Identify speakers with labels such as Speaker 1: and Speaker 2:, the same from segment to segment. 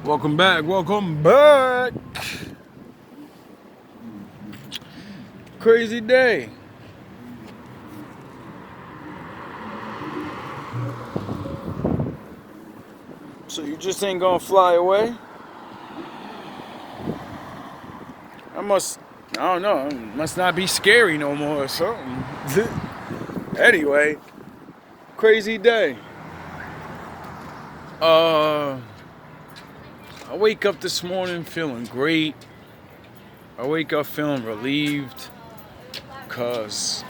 Speaker 1: Welcome back, welcome back. Crazy day. So you just ain't gonna fly away? I don't know, it must not be scary no more or something. Anyway, crazy day. I wake up this morning feeling great. I wake up feeling relieved because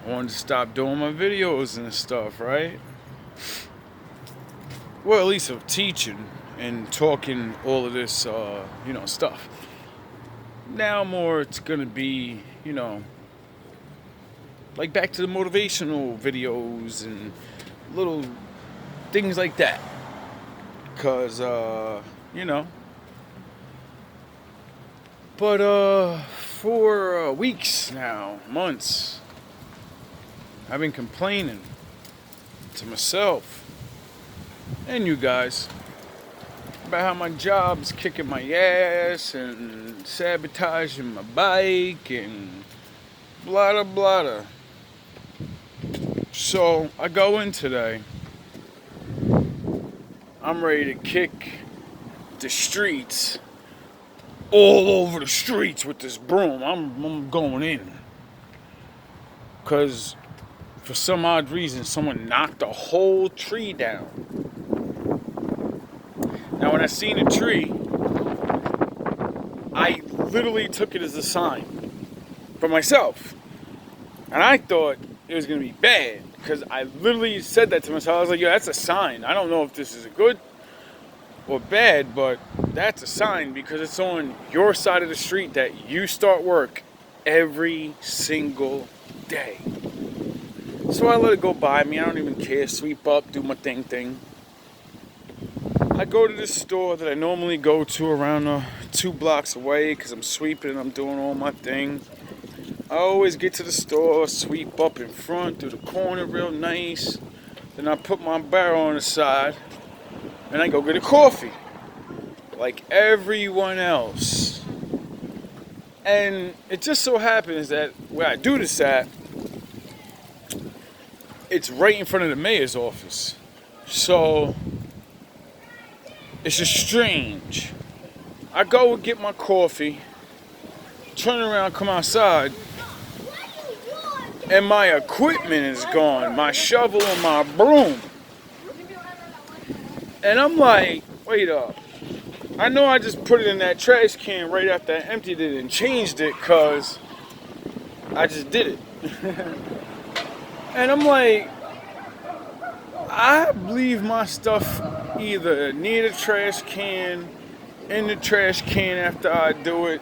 Speaker 1: I wanted to stop doing my videos and stuff, right? Well, at least of teaching and talking all of this, stuff. Now more it's gonna be, like back to the motivational videos and little things like that. Cause, But for weeks now, months, I've been complaining to myself and you guys about how my job's kicking my ass and sabotaging my bike and blah blah blah. So I go in today. I'm ready to kick the streets, all over the streets with this broom. I'm going in. Because for some odd reason, someone knocked a whole tree down. Now, when I seen a tree, I literally took it as a sign for myself. And I thought it was going to be bad. Because I literally said that to myself. I was like, yo, that's a sign. I don't know if this is good or bad, but that's a sign because it's on your side of the street that you start work every single day. So I let it go by me. I don't even care. Sweep up, do my thing. I go to this store that I normally go to around 2 blocks away because I'm sweeping and I'm doing all my thing. I always get to the store, sweep up in front, do the corner real nice. Then I put my barrel on the side and I go get a coffee. Like everyone else. And it just so happens that where I do this at, it's right in front of the mayor's office. So it's just strange. I go and get my coffee, turn around, come outside, and my equipment is gone. My shovel and my broom. And I'm like, wait up. I know I just put it in that trash can right after I emptied it and changed it because I just did it. And I'm like, I leave my stuff either near the trash can, in the trash can after I do it.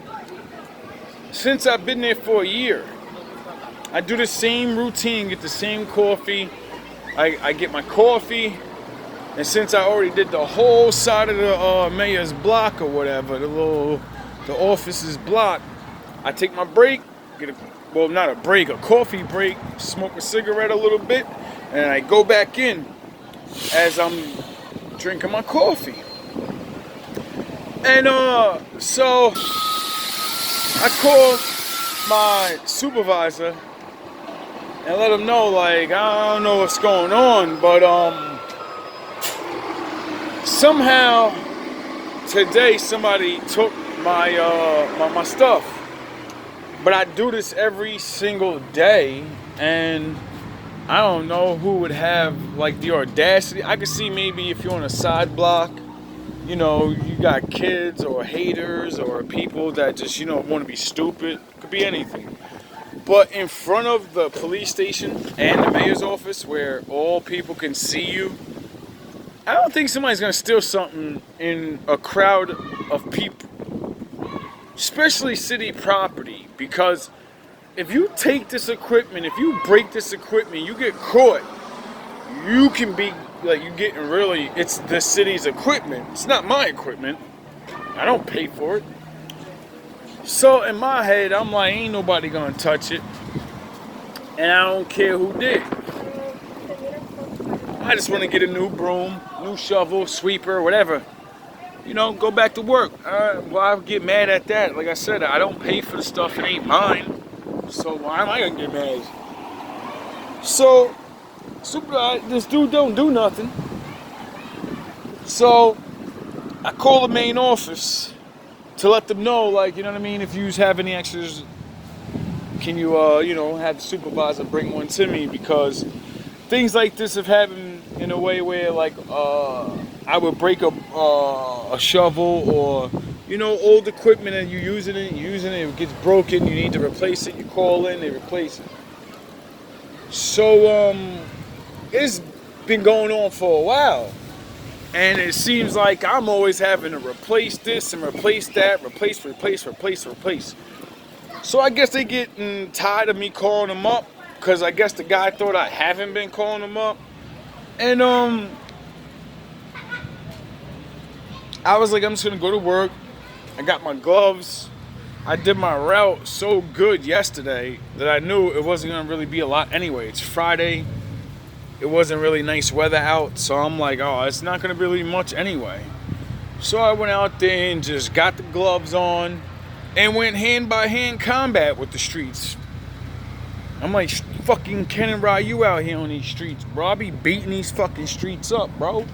Speaker 1: Since I've been there for a year, I do the same routine, get the same coffee. I get my coffee, and since I already did the whole side of the mayor's block or whatever, the office's block, I take my break, not a break, a coffee break, smoke a cigarette a little bit, and I go back in as I'm drinking my coffee. And so I called my supervisor and let him know, like, I don't know what's going on, but somehow today somebody took my stuff. But I do this every single day, and I don't know who would have like the audacity. I could see maybe if you're on a side block, you got kids or haters or people that just, want to be stupid. Could be anything. But in front of the police station and the mayor's office where all people can see you, I don't think somebody's going to steal something in a crowd of people. Especially city property, because if you take this equipment, if you break this equipment, you get caught, you can be, like, you're getting really, it's the city's equipment. It's not my equipment. I don't pay for it. So in my head, I'm like, ain't nobody gonna touch it. And I don't care who did. I just want to get a new broom, new shovel, sweeper, whatever. go back to work. Well, I get mad at that. Like I said, I don't pay for the stuff. It ain't mine. So why am I gonna get mad? So, this dude don't do nothing. So, I call the main office to let them know, like, you know what I mean? If you have any extras, can you, have the supervisor bring one to me? Because things like this have happened in a way where, like, I would break a shovel or, old equipment and you're using it, it gets broken, you need to replace it, you call in, they replace it. So, it's been going on for a while. And it seems like I'm always having to replace this and replace that, replace. So I guess they getting tired of me calling them up, because I guess the guy thought I haven't been calling them up. And I was like, I'm just gonna go to work. I got my gloves. I did my route so good yesterday that I knew it wasn't gonna really be a lot anyway. It's Friday. It wasn't really nice weather out, so I'm like, oh, it's not gonna be really much anyway. So I went out there and just got the gloves on and went hand-by-hand combat with the streets. I'm like fucking Ken and Ryu out here on these streets, bro. I be beating these fucking streets up, bro.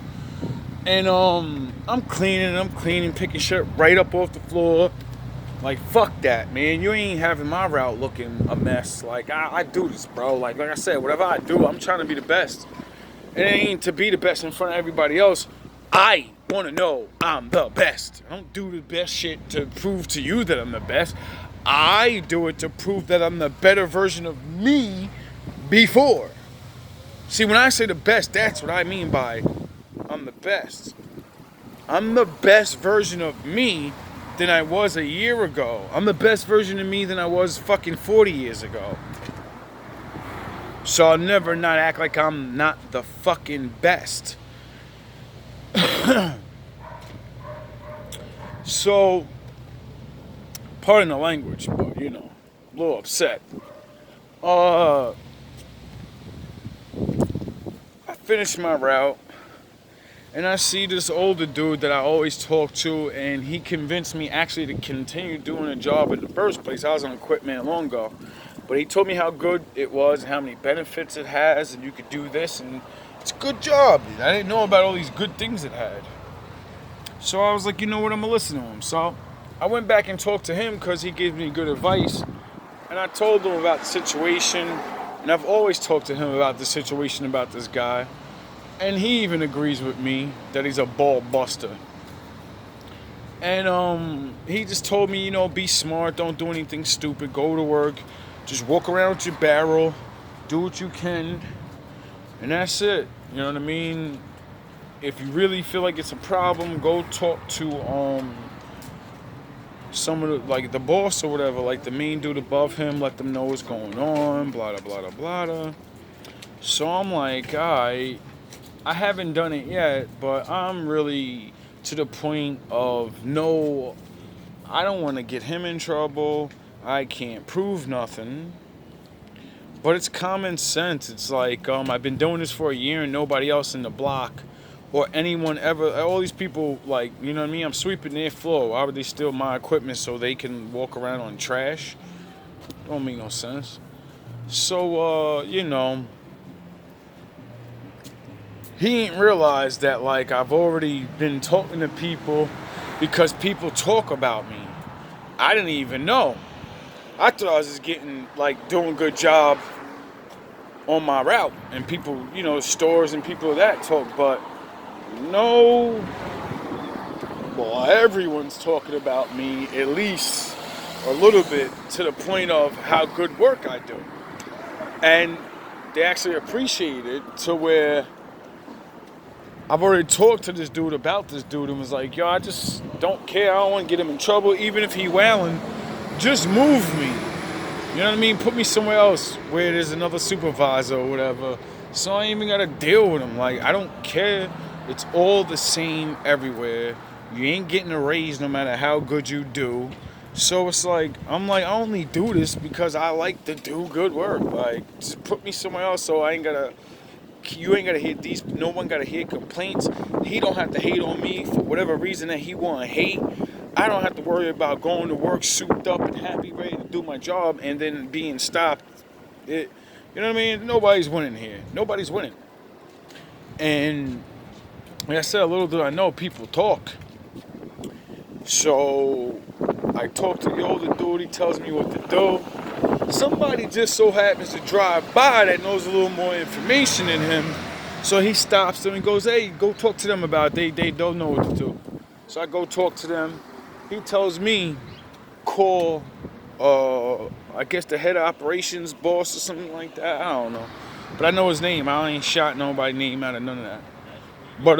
Speaker 1: And I'm cleaning, picking shit right up off the floor. Like, fuck that, man. You ain't having my route looking a mess. Like, I do this, bro. Like I said, whatever I do, I'm trying to be the best. It ain't to be the best in front of everybody else. I want to know I'm the best. I don't do the best shit to prove to you that I'm the best. I do it to prove that I'm the better version of me before. See, when I say the best, that's what I mean by I'm the best. I'm the best version of me than I was a year ago. I'm the best version of me than I was fucking 40 years ago. So I'll never not act like I'm not the fucking best. So, pardon the language, but a little upset. I finished my route. And I see this older dude that I always talk to, and he convinced me actually to continue doing a job in the first place. I was on equipment long ago. But he told me how good it was and how many benefits it has, and you could do this, and it's a good job, dude. I didn't know about all these good things it had. So I was like, you know what, I'm going to listen to him. So I went back and talked to him because he gave me good advice. And I told him about the situation, and I've always talked to him about the situation about this guy. And he even agrees with me that he's a ball buster. And he just told me, be smart, don't do anything stupid, go to work, just walk around with your barrel, do what you can, and that's it. You know what I mean? If you really feel like it's a problem, go talk to some of the, like the boss or whatever, like the main dude above him, let them know what's going on, blah, blah, blah, blah, blah. So I'm like, I haven't done it yet, but I'm really to the point of no, I don't want to get him in trouble. I can't prove nothing. But it's common sense. It's like, I've been doing this for a year and nobody else in the block or anyone ever, all these people, like, you know what I mean? I'm sweeping their floor. Why would they steal my equipment so they can walk around on trash? Don't make no sense. So, he ain't realized that, like, I've already been talking to people because people talk about me. I didn't even know. I thought I was just getting, like, doing a good job on my route. And people, stores and people that talk. But no, well, everyone's talking about me at least a little bit to the point of how good work I do. And they actually appreciate it to where I've already talked to this dude about this dude and was like, yo, I just don't care. I don't want to get him in trouble. Even if he wailing, just move me. You know what I mean? Put me somewhere else where there's another supervisor or whatever. So I ain't even got to deal with him. Like, I don't care. It's all the same everywhere. You ain't getting a raise no matter how good you do. So it's like, I'm like, I only do this because I like to do good work. Like, just put me somewhere else so you ain't gotta hit these No one got to hear complaints. He don't have to hate on me for whatever reason that he want to hate. I don't have to worry about going to work souped up and happy, ready to do my job, and then being stopped. You know what I mean? Nobody's winning here. Nobody's winning. And like I said, little do I know, people talk. So I talk to the older dude. He tells me what to do. Somebody just so happens to drive by that knows a little more information than him. So he stops them and goes, hey, go talk to them about it. They don't know what to do. So I go talk to them. He tells me, call, I guess the head of operations boss or something like that. I don't know. But I know his name. I ain't shot nobody's name out of none of that. But,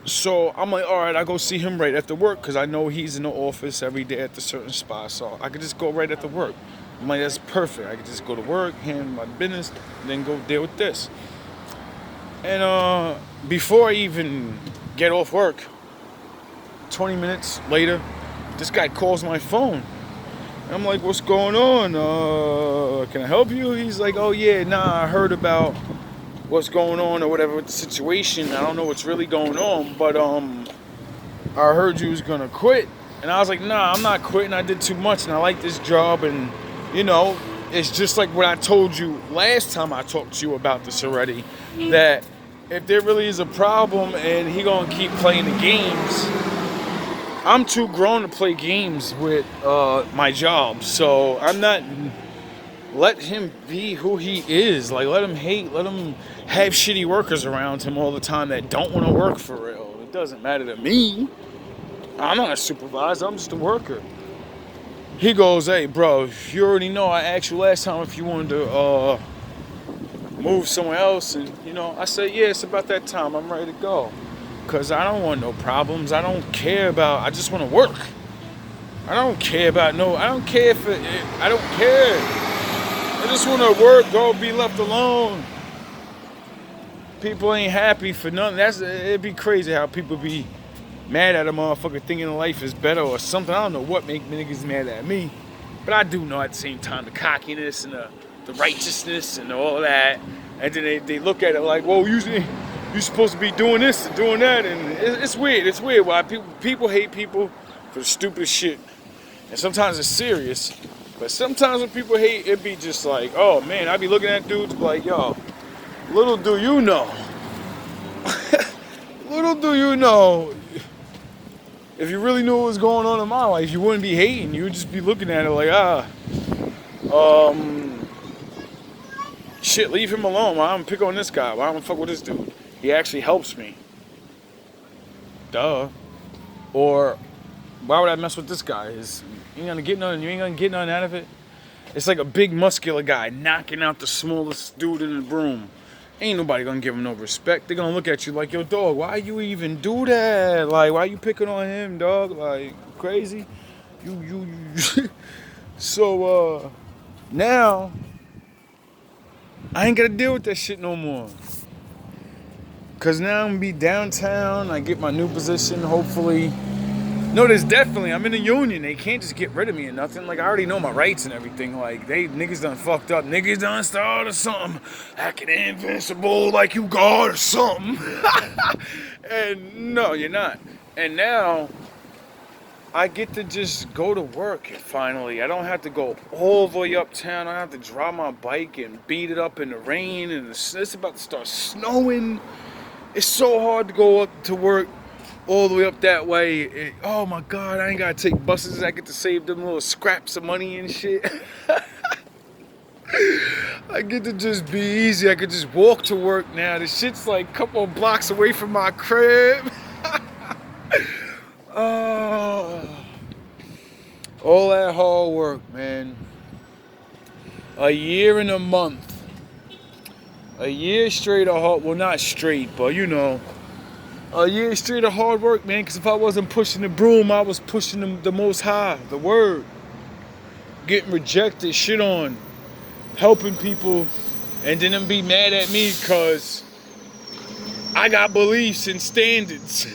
Speaker 1: so I'm like, all right, I go see him right after work because I know he's in the office every day at a certain spot. So I could just go right after work. I'm like, that's perfect. I could just go to work, handle my business, and then go deal with this. And before I even get off work, 20 minutes later, this guy calls my phone. And I'm like, what's going on? Can I help you? He's like, oh yeah, nah, I heard about what's going on or whatever with the situation. I don't know what's really going on, but I heard you was gonna quit. And I was like, nah, I'm not quitting. I did too much and I like this job, and you know, it's just like what I told you last time I talked to you about this already, that if there really is a problem and he gonna keep playing the games, I'm too grown to play games with my job. So I'm not, let him be who he is. Like, let him hate, let him have shitty workers around him all the time that don't want to work for real. It doesn't matter to me. I'm not a supervisor, I'm just a worker. He goes, hey, bro, you already know I asked you last time if you wanted to move somewhere else. And, you know, I said, yeah, it's about that time. I'm ready to go. Because I don't want no problems. I don't care about, I just want to work. I don't care about I don't care if I don't care. I just want to work, go be left alone. People ain't happy for nothing. It'd be crazy how people be mad at a motherfucker thinking life is better or something. I don't know what make niggas mad at me. But I do know at the same time the cockiness and the righteousness and all that. And then they look at it like, whoa, usually you're supposed to be doing this and doing that. And it's weird. It's weird why people hate people for stupid shit. And sometimes it's serious. But sometimes when people hate, it be just like, oh man, I be looking at dudes like, yo, little do you know. Little do you know. If you really knew what was going on in my life, you wouldn't be hating. You would just be looking at it like, shit, leave him alone. Why I'm pick on this guy? Why I'm fuck with this dude? He actually helps me. Duh. Or why would I mess with this guy? You ain't gonna get nothing out of it. It's like a big muscular guy knocking out the smallest dude in the room. Ain't nobody gonna give him no respect. They're gonna look at you like, yo, dog, why you even do that? Like, why you picking on him, dog? Like, crazy? You. So, now, I ain't gotta deal with that shit no more. Cause now I'm gonna be downtown. I get my new position, hopefully. No, there's definitely, I'm in a union. They can't just get rid of me or nothing. Like, I already know my rights and everything. Like, niggas done fucked up. Niggas done started something. Acting invincible like you God or something. And no, you're not. And now, I get to just go to work finally. I don't have to go all the way uptown. I don't have to drive my bike and beat it up in the rain. And it's about to start snowing. It's so hard to go up to work all the way up that way. Oh my God, I ain't gotta take buses. I get to save them little scraps of money and shit. I get to just be easy. I could just walk to work now. This shit's like a couple of blocks away from my crib. Oh, all that hard work, man. A year and a month. A year straight of hard, well, not straight, but you know. A year straight of hard work, man, because if I wasn't pushing the broom, I was pushing the most high, the word. Getting rejected, shit on, helping people, and then them be mad at me because I got beliefs and standards.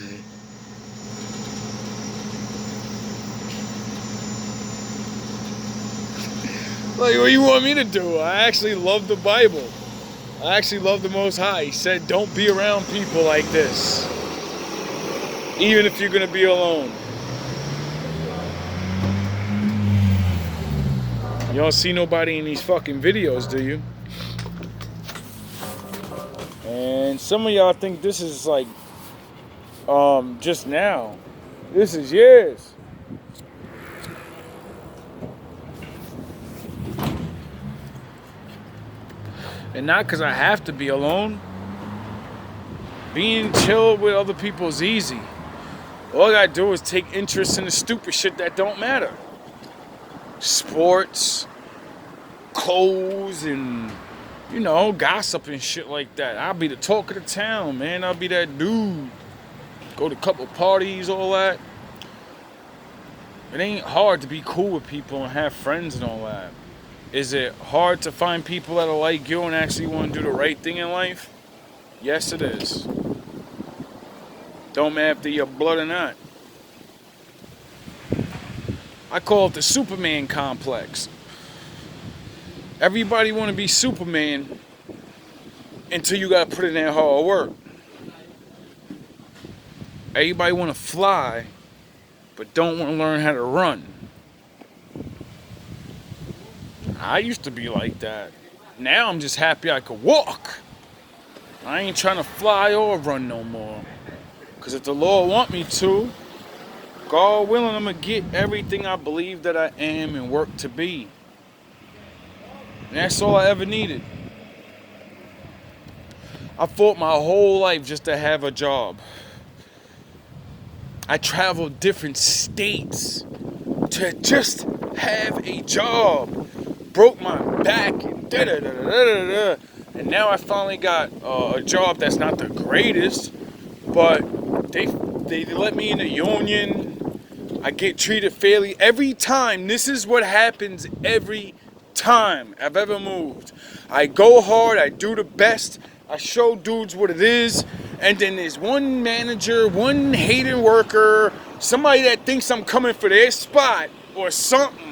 Speaker 1: Like, what do you want me to do? I actually love the Bible. I actually love the Most High. He said, don't be around people like this, even if you're going to be alone. You don't see nobody in these fucking videos, do you? And some of y'all think this is like just now. This is years. And not because I have to be alone. Being chill with other people is easy. All I gotta do is take interest in the stupid shit that don't matter. Sports, clothes, and, you know, gossip and shit like that. I'll be the talk of the town, man. I'll be that dude. Go to a couple parties, all that. It ain't hard to be cool with people and have friends and all that. Is it hard to find people that are like you and actually want to do the right thing in life? Yes, it is. Don't matter if they're your blood or not. I call it the Superman complex. Everybody want to be Superman until you got to put in that hard work. Everybody want to fly, but don't want to learn how to run. I used to be like that. Now I'm just happy I could walk. I ain't trying to fly or run no more. Because if the Lord want me to, God willing, I'm going to get everything I believe that I am and work to be. And that's all I ever needed. I fought my whole life just to have a job. I traveled different states to just have a job. Broke my back and da-da-da-da-da-da. And now I finally got a job that's not the greatest, but they let me in the union. I get treated fairly every time. This is what happens every time I've ever moved. I go hard, I do the best, I show dudes what it is, and then there's one manager, one hating worker, somebody that thinks I'm coming for their spot or something,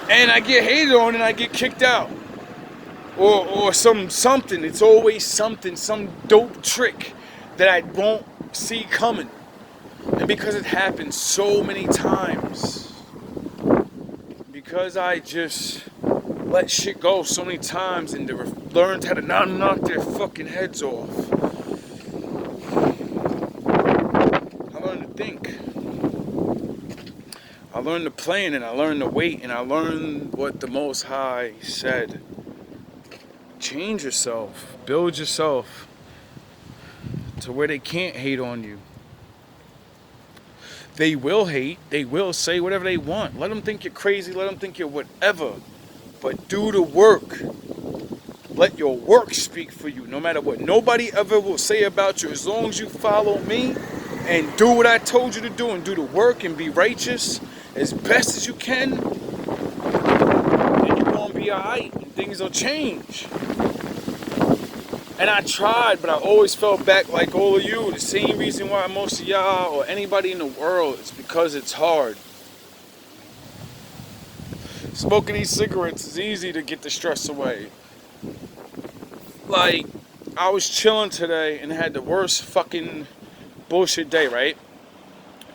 Speaker 1: and I get hated on and I get kicked out. Or something. It's always something, some dope trick that I won't see coming. And because it happens so many times, because I just let shit go so many times and learned how to not knock their fucking heads off, I learned to think. I learned to plan, and I learned to wait, and I learned what the Most High said. Change yourself. Build yourself to where they can't hate on you. They will hate. They will say whatever they want. Let them think you're crazy. Let them think you're whatever. But do the work. Let your work speak for you. No matter what nobody ever will say about you. As long as you follow me and do what I told you to do and do the work and be righteous as best as you can, then you're going to be alright and things will change. And I tried, but I always fell back like all of you. The same reason why most of y'all or anybody in the world is because it's hard. Smoking these cigarettes is easy to get the stress away. Like, I was chilling today and had the worst fucking bullshit day, right?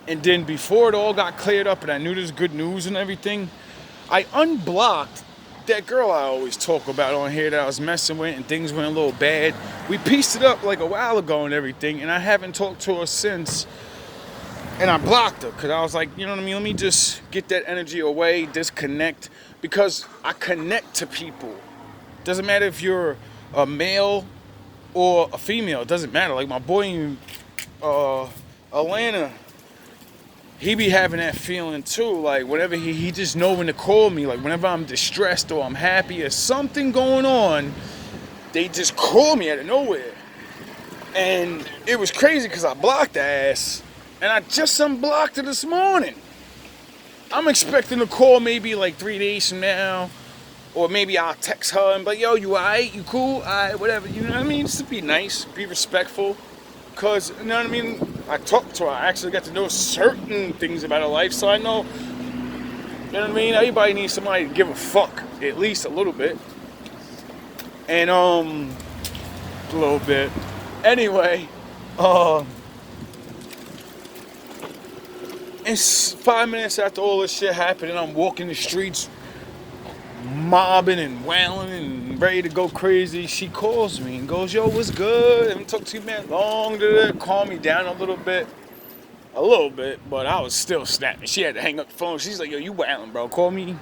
Speaker 1: And then before it all got cleared up and I knew there's good news and everything, I unblocked that girl I always talk about on here that I was messing with and things went a little bad. We pieced it up like a while ago and everything, and I haven't talked to her since. And I blocked her because I was like, you know what I mean? Let me just get that energy away, disconnect, because I connect to people. Doesn't matter if you're a male or a female. It doesn't matter. Like my boy in Atlanta, he be having that feeling too. Like whenever he just know when to call me. Like whenever I'm distressed or I'm happy or something going on, they just call me out of nowhere. And it was crazy because I blocked the ass. And I just unblocked her this morning. I'm expecting a call maybe like 3 days from now. Or maybe I'll text her and be like, yo, you alright? You cool? Alright, whatever. You know what I mean? Just to be nice, be respectful. Because, you know what I mean? I talked to her. I actually got to know certain things about her life. So I know You know what I mean? Everybody needs somebody to give a fuck, at least a little bit. And a little bit. Anyway, it's 5 minutes after all this shit happened, and I'm walking the streets, mobbing and wailing and ready to go crazy. She calls me and goes, "Yo, what's good?" And it took 2 minutes long to calm me down a little bit, but I was still snapping. She had to hang up the phone. She's like, "Yo, you wailing, bro? Call me,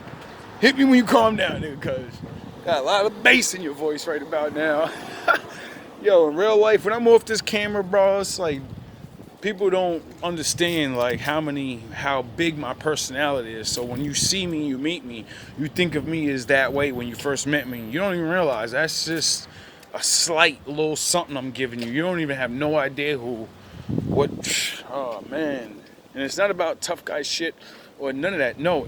Speaker 1: hit me when you calm down, nigga, cause got a lot of bass in your voice right about now." Yo, in real life, when I'm off this camera, bro, it's like people don't understand like how big my personality is. So when you see me, you meet me, you think of me as that way when you first met me. You don't even realize that's just a slight little something I'm giving you. You don't even have no idea what. Oh man, and it's not about tough guy shit or none of that. No,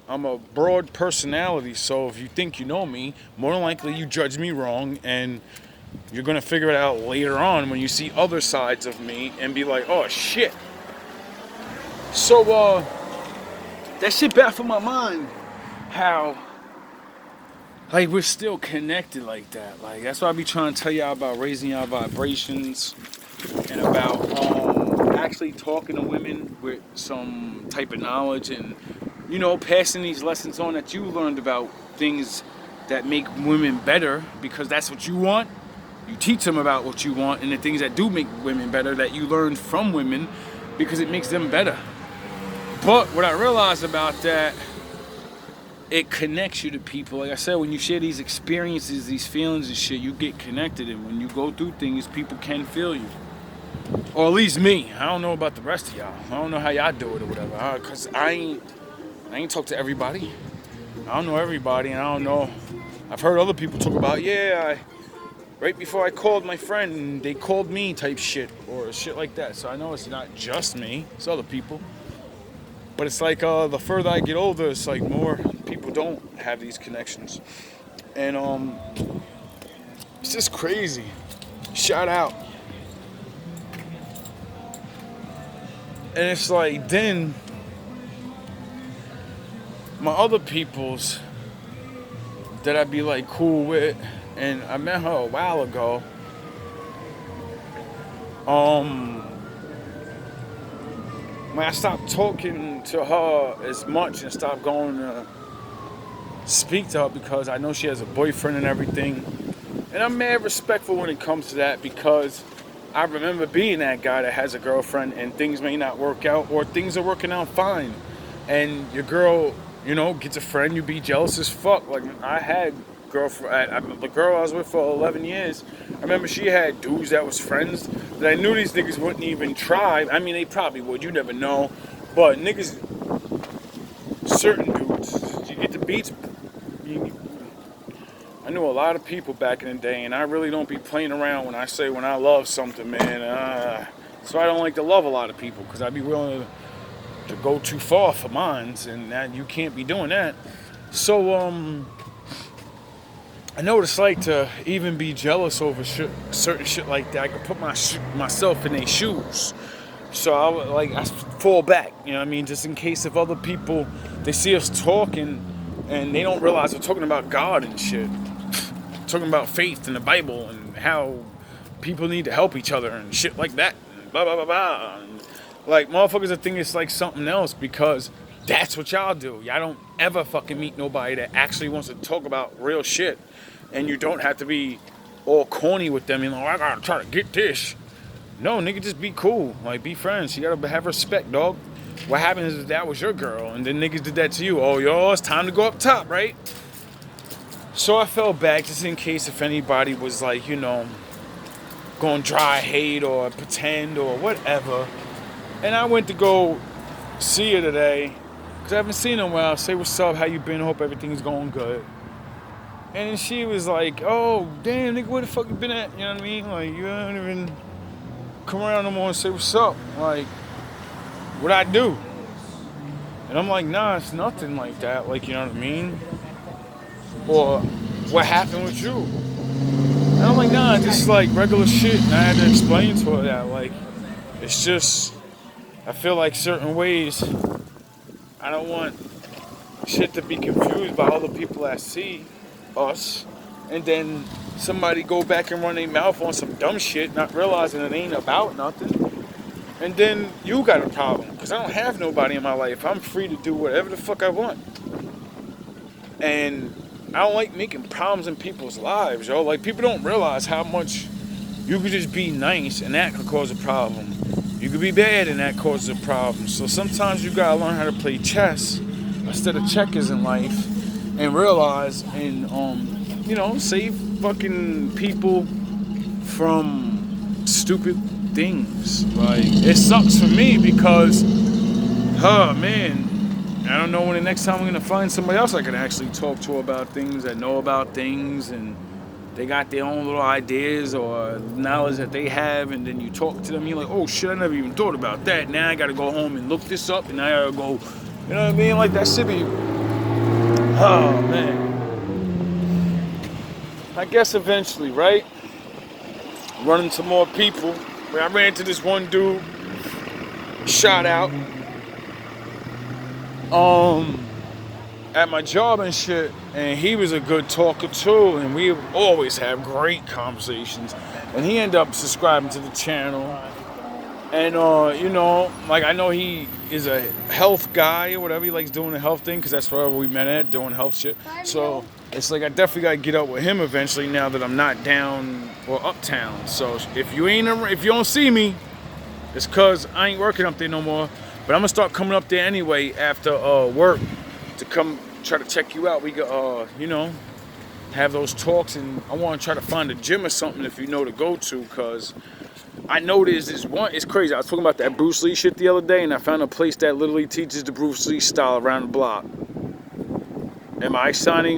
Speaker 1: I'm a broad personality. So if you think you know me, more than likely you judge me wrong, and you're gonna figure it out later on when you see other sides of me and be like, "Oh shit." So that shit baffled my mind. How like we're still connected like that. Like that's why I be trying to tell y'all about raising y'all vibrations and about actually talking to women with some type of knowledge and passing these lessons on that you learned about things that make women better because that's what you want. You teach them about what you want and the things that do make women better that you learn from women because it makes them better. But what I realized about that, it connects you to people. Like I said, when you share these experiences, these feelings and shit, you get connected. And when you go through things, people can feel you. Or at least me. I don't know about the rest of y'all. I don't know how y'all do it or whatever. Because I ain't talk to everybody. I don't know everybody, and I don't know. I've heard other people talk about, right before I called my friend, they called me type shit or shit like that. So I know it's not just me, it's other people. But it's like the further I get older, it's like more people don't have these connections. And it's just crazy. Shout out. And it's like then my other peoples that I'd be like cool with, and I met her a while ago. When I stopped talking to her as much and stopped going to speak to her because I know she has a boyfriend and everything. And I'm mad respectful when it comes to that because I remember being that guy that has a girlfriend and things may not work out or things are working out fine. And your girl, gets a friend, you be jealous as fuck. Like I had the girl I was with for 11 years, I remember she had dudes that was friends that I knew these niggas wouldn't even try. I mean, they probably would, you never know. But niggas, certain dudes, you get the beats. I knew a lot of people back in the day, and I really don't be playing around when I love something, man. So I don't like to love a lot of people because I'd be willing to go too far for mines, and that you can't be doing that. So, I know what it's like to even be jealous over certain shit like that. I could put myself in their shoes. So I fall back, just in case if other people, they see us talking and they don't realize we're talking about God and shit. Talking about faith and the Bible and how people need to help each other and shit like that. And blah, blah, blah, blah. And like, motherfuckers will think it's like something else because that's what y'all do. Y'all don't ever fucking meet nobody that actually wants to talk about real shit. And you don't have to be all corny with them. I gotta try to get this. No, nigga, just be cool. Like, be friends. You gotta have respect, dog. What happens is that was your girl, and then niggas did that to you. Oh, yo, it's time to go up top, right? So I fell back just in case if anybody was like, going dry hate or pretend or whatever. And I went to go see her today, because I haven't seen her in a while. Say, what's up, how you been? Hope everything's going good. And she was like, oh, damn, nigga, where the fuck you been at? You know what I mean? Like, you don't even come around no more and say, what's up? Like, what I do? And I'm like, nah, it's nothing like that. Like, you know what I mean? Or, what happened with you? And I'm like, nah, just like regular shit. And I had to explain to her that, like, it's just, I feel like certain ways, I don't want shit to be confused by all the people that see us, and then somebody go back and run their mouth on some dumb shit, not realizing it ain't about nothing. And then you got a problem, because I don't have nobody in my life. I'm free to do whatever the fuck I want. And I don't like making problems in people's lives, yo. Like, people don't realize how much you could just be nice and that could cause a problem. You could be bad and that causes a problem. So sometimes you gotta learn how to play chess instead of checkers in life, and realize and save fucking people from stupid things. Like, it sucks for me because, man, I don't know when the next time I'm gonna find somebody else I can actually talk to about things, that know about things, and they got their own little ideas or knowledge that they have, and then you talk to them, you're like, oh shit, I never even thought about that. Now I gotta go home and look this up, and I gotta go, you know what I mean? Like, that should be, oh man. I guess eventually, right? Run into more people. I ran into this one dude, shout out, at my job and shit, and he was a good talker too, and we always have great conversations. And he ended up subscribing to the channel, and like, I know he is a health guy or whatever. He likes doing the health thing because that's where we met at, doing health shit. So it's like I definitely gotta get up with him eventually now that I'm not down or uptown. So if you don't see me, it's cause I ain't working up there no more. But I'm gonna start coming up there anyway after work to come try to check you out. We could have those talks, and I want to try to find a gym or something if you know to go to, cause I know there's this one. It's crazy. I was talking about that Bruce Lee shit the other day, and I found a place that literally teaches the Bruce Lee style around the block. Am I signing